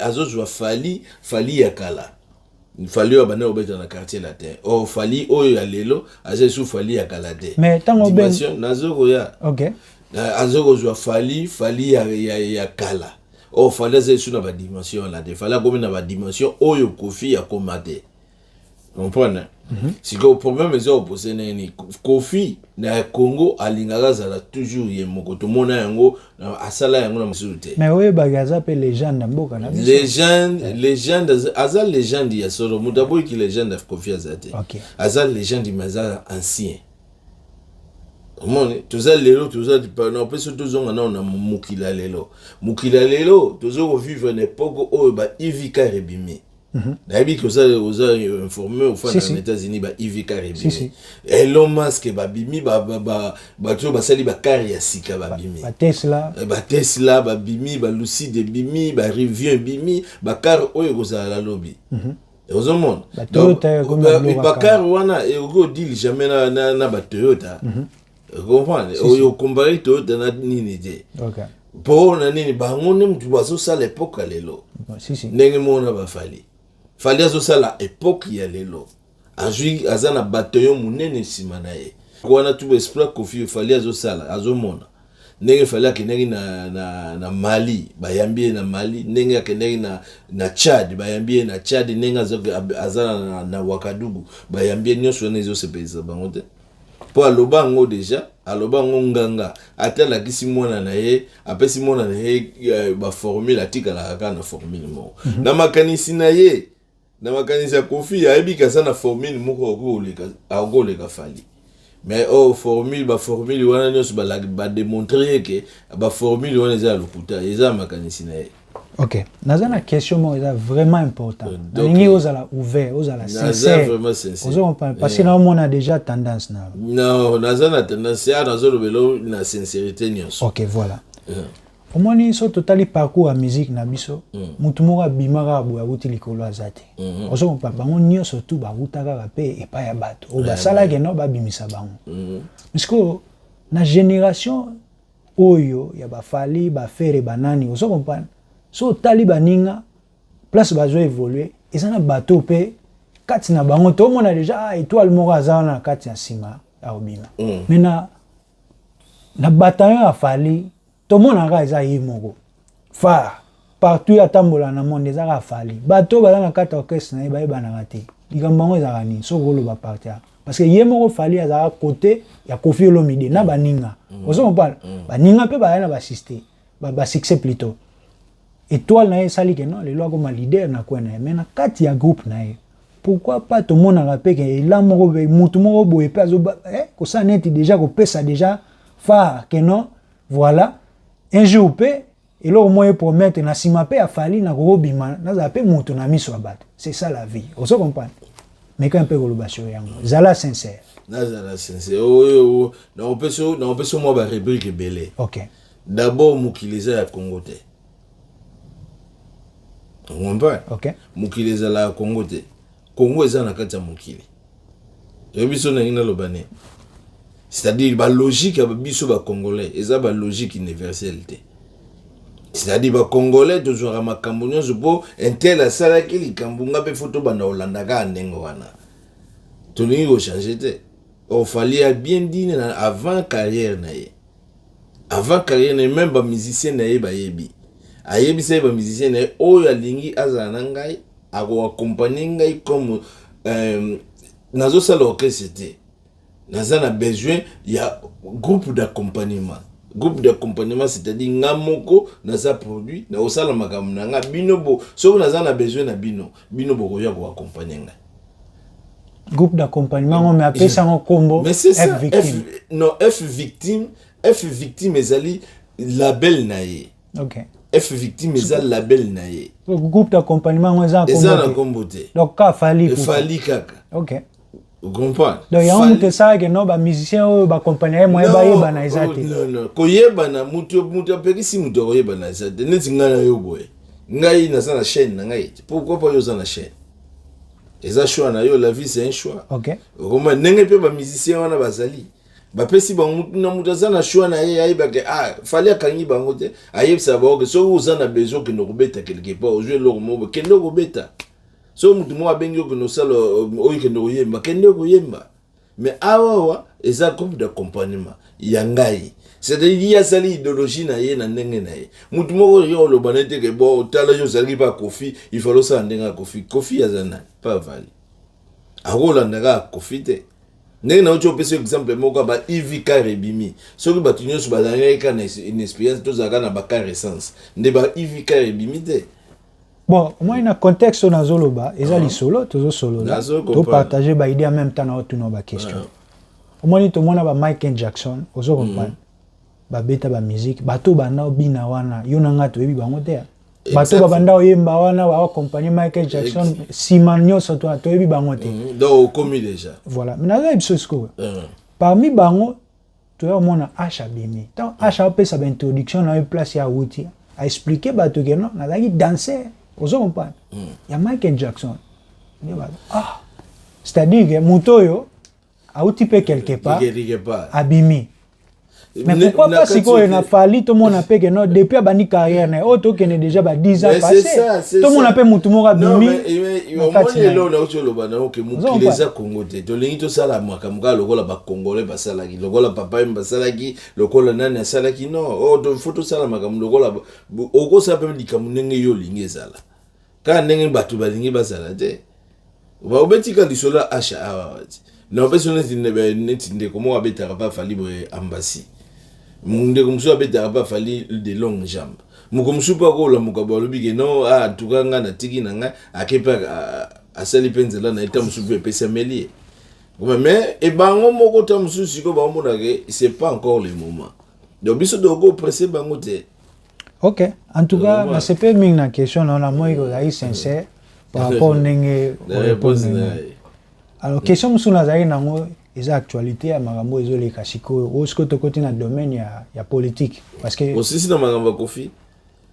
azozwa fali ya kala fali wa bana obeta na quartier latin o fali oyo ya lelo azesu fali ya kala te mais tango ben nazoko ya OK azoko zwa fali ya kala o fali azesu na ba dimension la te fali comme na ba dimension oyo Kofi ya komate comprendre si le problème est opposé nani Kofi na Congo alingaka zala toujours ye moko to mona yango asala yango na musute mais oyo bagaza pe légende mboka na légende azal légende ya solo mutabo ki légende of Kofi azate azal légende maza ancien omone toza lelo toza na peso tozonga na mukila lelo tozo vivre une époque oyo ba Ivika rebimi Nabi que ça aux informé au fond des États-Unis ba Ivika rebimi Elon Musk ba bimi to ba sali ba carrière sika ba bimi Tesla ba bimi ba Lucide bimi ba Rivian bimi ba car oyo kozala la lobby aux monde ba car wana e go deal jamais na ba Toyota comprendre oyo comparé Toyota na nini te pour na nini ba ngone mtu bazo sa l'époque lelo ndenge mona ba fali azosala époque ya lelo azwi azana bataillon munene sima na ye kwana tu exploit Kofi fali azosala azomona ndenge fali akeneki na Mali bayambie na Mali ndenge akeneki na Chad bayambie na Chad ndenge azana na Wakadugu bayambie nyonso na ezosepelisa bango te po aloba ngo déjà aloba ngo nganga atala kisi mwana na ye apesi mwana na ye ba formule atikala kaka na formule mo na makanisi na ye na makanisi ya Kofi ayebika sana formule moko ogoleka fali mais formule ba formule wana nyonso ba démontrer que ba formule wana eza lokuta eza makanisi na ye. OK nazana question mo eza vraiment important ningi ozala ouvert ozala sincère vraiment sincère parce que na on a déjà tendance na non nazana tendance ya nazolo belo na sincérité nyonso. OK voilà au moins ni so totali parcours à musique na biso mutu moko bimaka boya uti likolo azate ozo on papa on nyonso tout ba utaka pe epa ya bato o basala ke no ba bimisa bango parce que na génération oyo ya ba fali ba faire banani ozo comprendre so tali baninga place bazo évoluer ezana bato pe kati na bango to mona déjà étoile moko azana na kati ya sima ya obima mais na bataillon ya fali to mona ka eza yimoko fa partout atambola na monde eza ka fali bato baza na kati orchestre na ba na kati likambango eza kani so golo ba partir parce que yemoko fali aza côté ya Kofi Olomide na baninga ozo compare baninga pe ba na ba assister ba succès plutôt étoile na sali que non les lois comme leader na quoi na mais na kati ya groupe na pourquoi pas tout monde na pe que la moko mutu moko boye pe azo ko ça net déjà ko pesa déjà fa que non voilà un jour pe et là au moins promettre na sima pe a fali na robima na za pe mutu na miso abat c'est ça la vie on se comprend mais quand un peu golobasio yango zala sincère nazala sincère oh na on peut moi ba rubrique belé. OK d'abord mukiliza ya Congo te on va OK mukiliza la Congo te Congo eza na kati ya mukili biso na ngina lobane c'est-à-dire ba logique ya biso ba congolais eza ba logique universelle te c'est-à-dire ba congolais toujours makambo nyonso po intel asala ki likambunga pe photo bana Holanda ka ndengo wana tolingi ko changer te o fallait a bien dit avant carrière na ye avant carrière na même ba musicien na ye ba yebi ayebi se ba musicien na oyo alingi azala na ngai ako accompagner ngai comme nazo sala orchestre naza na besoin ya groupe d'accompagnement c'est-à-dire ngamoko naza produit na osala makambo na nga bino bo so naza na besoin na bino bo ya ko accompagner nga groupe d'accompagnement on appelle ça un combo F victime non F victime ezali label na ye. OK F victime ezali label na ye groupe d'accompagnement on ezala combo te donc ka fali kaka. OK vous comprenez donc il y a un que ça que non ba musicien o ba accompagner moi ba yeba na ezate non ko yeba na mutu apekisi mutu ko yeba na ezate neti ngana yo boye ngai na sana chaîne na ngai pourquoi pas yo sana chaîne eza choix na yo la vie c'est un choix. OK comment nenge pe ba musicien wana bazali bapesi bango na mutaza na choix na ye ayebake fallait akangi bango te ayebisa bango ke soki oza na besoin okende kobeta quelque part ozwi eloko moko kende kobeta so mutu moko abengi okende osala oyo kende koyemba kende koyemba mais awawa eza comme d'accompagnement ya ngai c'est-à-dire il y a sali idéologie na ye na ndenge na ye mutu moko yo oloba nete ke bo tala yo zali ba Kofi il faut osala ndenge ya Kofi azana pas vali akolanda ka Kofi te ndenge na ocho pesa exemple moko ba IVK rebimi soki bato nyonso bazalaka na une expérience tozalaka na ba essence nde ba IVK rebimi te. Bon, moi, dans le contexte où Nazoloba, ils ont solo, tous solo là, tout partager ba idée en même temps dans tout nos questions. Au moins, tout le monde a Michael Jackson, aux autres comprendre, ba beta ba musique, bato banda bina wana, yonanga to ebi bangote. Bato ba banda oyemba wana wa accompagner Michael Jackson, Simanyo soto to ebi bangote. Donc commis déjà. Voilà, mais naza ibsosko. Parmi bango, tu as mon H bimi. Tant H a fait sa introduction dans une place ya outi, a expliquer bato que non, naza qui danser. Vous comprenez? Il y a Michael Jackson. C'est-à-dire que Moutoyo a occupé quelque part, abîmé. Mais pourquoi pas si on a fallu, tout le monde a fait que non, depuis la carrière, auto qui est déjà 10 ans passé, tout le monde a fait Moutoumora abîmé. Non, mais au moins, il y a là, que Moukileza Congo, tu l'as dit ça là, moi, comme le rôle de Congolais, Basalaki, le rôle de Papa Basalaki, le rôle de Nana Salaki, non, oh, de photo salama, comme le rôle de. Au gros, ça peut me dire que Mounenge yo lingezala. Quand Nenge Batu Balingi Basalade, on va obéir quand il soit Acha. Non, parce que nous comment habiter pas fallu embassy. Munde kumsu abeta pas fallu de longues jambes. Mukumsu pas ko la mukabalo bige non tukanga na tiki nanga akepa asali penzela na eta musu pe pesa melier. Mais et bango moko ta musu siko ba mona ke c'est pas encore le moment. Donc biso dogo pressé bango te. OK, en tout cas, na c'est pas une question on a moi ko sincère par rapport nenge réponse. Alors question musu na zai nango les actualités à Marambo et les Kashiko, ou ce que tu côté dans le domaine il y a politique parce que aussi si dans Marambo Kofi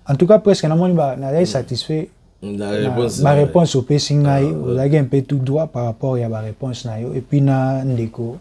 en tout cas presque na moni ba na satisfait ma réponse au Pessingai, vous avez un peu tout droit par rapport à la réponse na yo et puis na ndeko